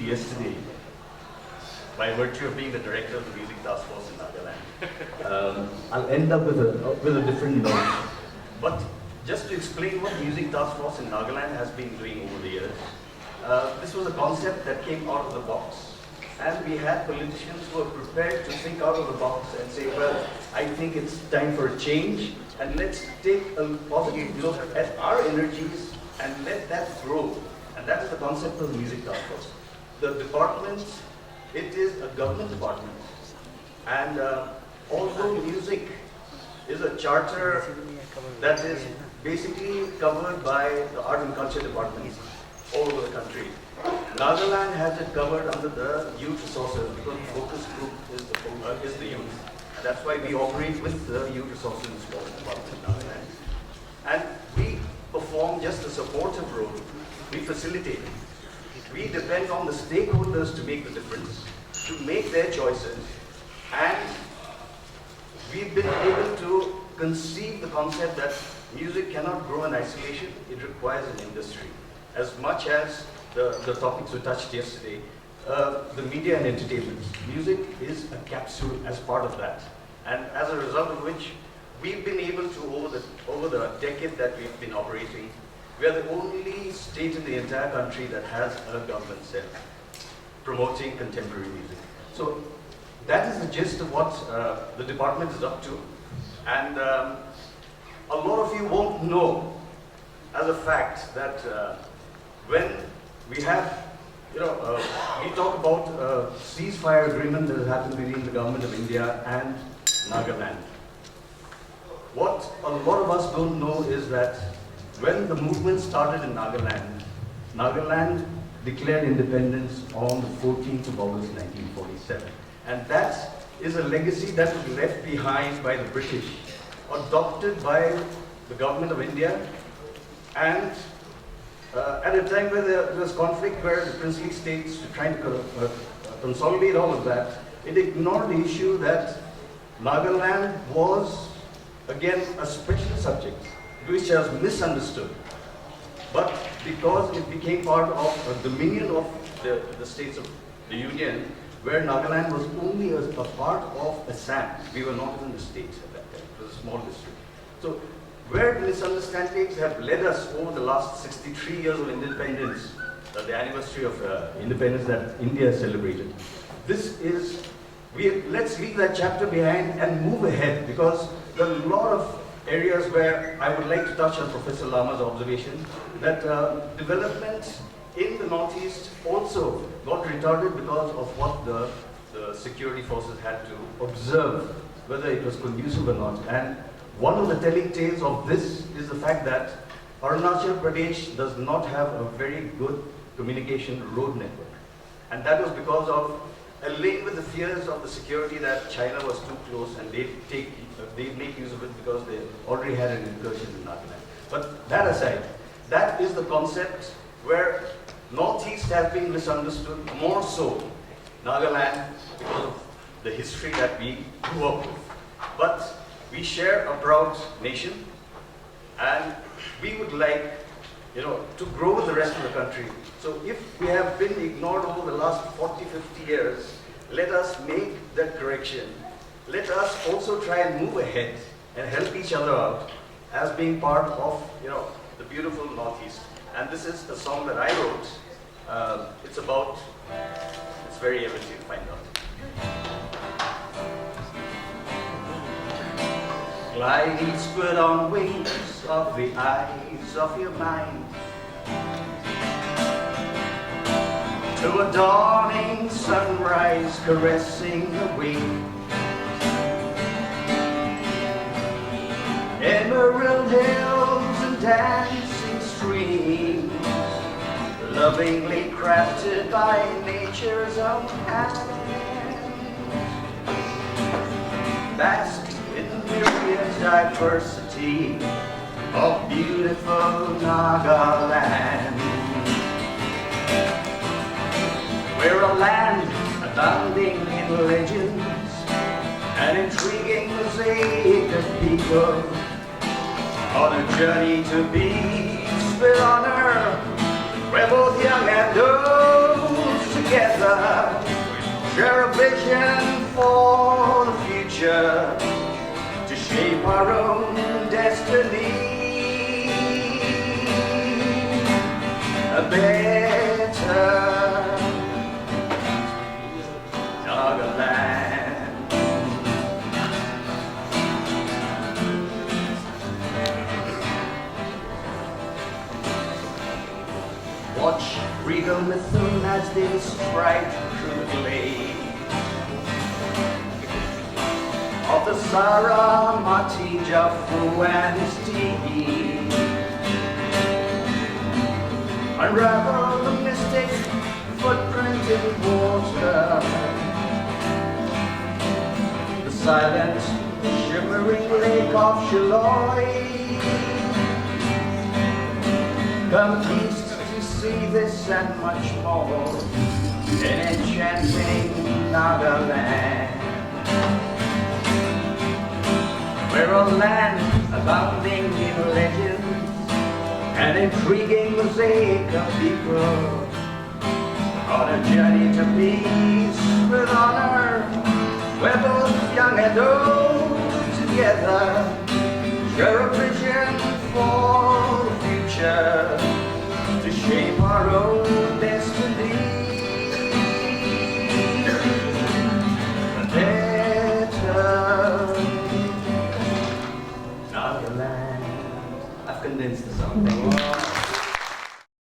yesterday by virtue of being the director of the Music Task Force in Nagaland. I'll end up with a different note. But just to explain what Music Task Force in Nagaland has been doing over the years, this was a concept that came out of the box. And we had politicians who were prepared to think out of the box and say, well, I think it's time for a change, and let's take a positive look at our energies and let that grow. And that is the concept of the Music Task Force. The department, it is a government department. And although music is a charter that is basically covered by the art and culture departments all over the country, Nagaland has it covered under the youth resources because the focus group is the youth. And that's why we operate with the youth resources department in Nagaland. And we perform just a supportive role. We facilitate. We depend on the stakeholders to make the difference, to make their choices. And we've been able to conceive the concept that music cannot grow in isolation. It requires an industry. As much as the topics we touched yesterday, the media and entertainment. Music is a capsule as part of that. And as a result of which, we've been able to, over the decade that we've been operating, we are the only state in the entire country that has a government cell promoting contemporary music. So that is the gist of what the department is up to. And a lot of you won't know as a fact that when we have, we talk about a ceasefire agreement that has happened between the government of India and Nagaland. What a lot of us don't know is that when the movement started in Nagaland, Nagaland declared independence on the 14th of August 1947. And that is a legacy that was left behind by the British, adopted by the government of India, and at a time where there was conflict where the princely states were trying to consolidate all of that, it ignored the issue that Nagaland was, again, a special subject, which was misunderstood. But because it became part of a dominion of the states of the Union, where Nagaland was only a part of Assam. We were not even the states at that time. It was a small district. So where misunderstandings have led us over the last 63 years of independence, the anniversary of independence that India celebrated, let's leave that chapter behind and move ahead, because there are a lot of areas where I would like to touch on Professor Lama's observation that development in the Northeast also got retarded because of what the security forces had to observe, whether it was conducive or not. And one of the telling tales of this is the fact that Arunachal Pradesh does not have a very good communication road network. And that was because of allaying with the fears of the security that China was too close and they'd make use of it because they already had an incursion in Nagaland. But that aside, that is the concept where Northeast has been misunderstood, more so Nagaland because of the history that we grew up with. But we share a proud nation, and we would like, to grow with the rest of the country. So if we have been ignored over the last 40, 50 years, let us make that correction. Let us also try and move ahead and help each other out as being part of, the beautiful Northeast. And this is a song that I wrote. It's very easy to find out. Glide eastward on wings of the eyes of your mind, to a dawning sunrise caressing the wing. Emerald hills and dancing streams, lovingly crafted by nature's own hand. Bask in the myriad diversity of beautiful Nagaland. We're a land abounding in legends, an intriguing mosaic of people on a journey to peace with honor, where both young and old together vision for the future to shape our own destiny. A better Nagaland. Watch regal Mithun as they stride through the glade of the Saramati, Jafu and his team. Unravel the mystic footprint in water, the silent, shimmering lake of Chiloy. Come east to see this and much more in enchanting Nagaland. We're a land abounding in legends and intriguing mosaic of people on a journey to peace with honor, where both young and old together share a